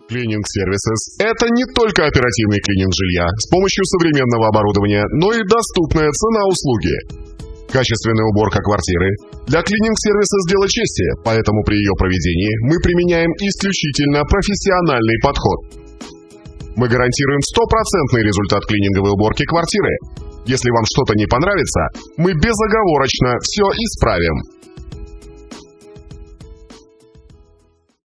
Cleaning Services – это не только оперативный клининг жилья с помощью современного оборудования, но и доступная цена услуги. Качественная уборка квартиры. Для Cleaning Services дело чести, поэтому при ее проведении мы применяем исключительно профессиональный подход. Мы гарантируем стопроцентный результат клининговой уборки квартиры. Если вам что-то не понравится, мы безоговорочно все исправим.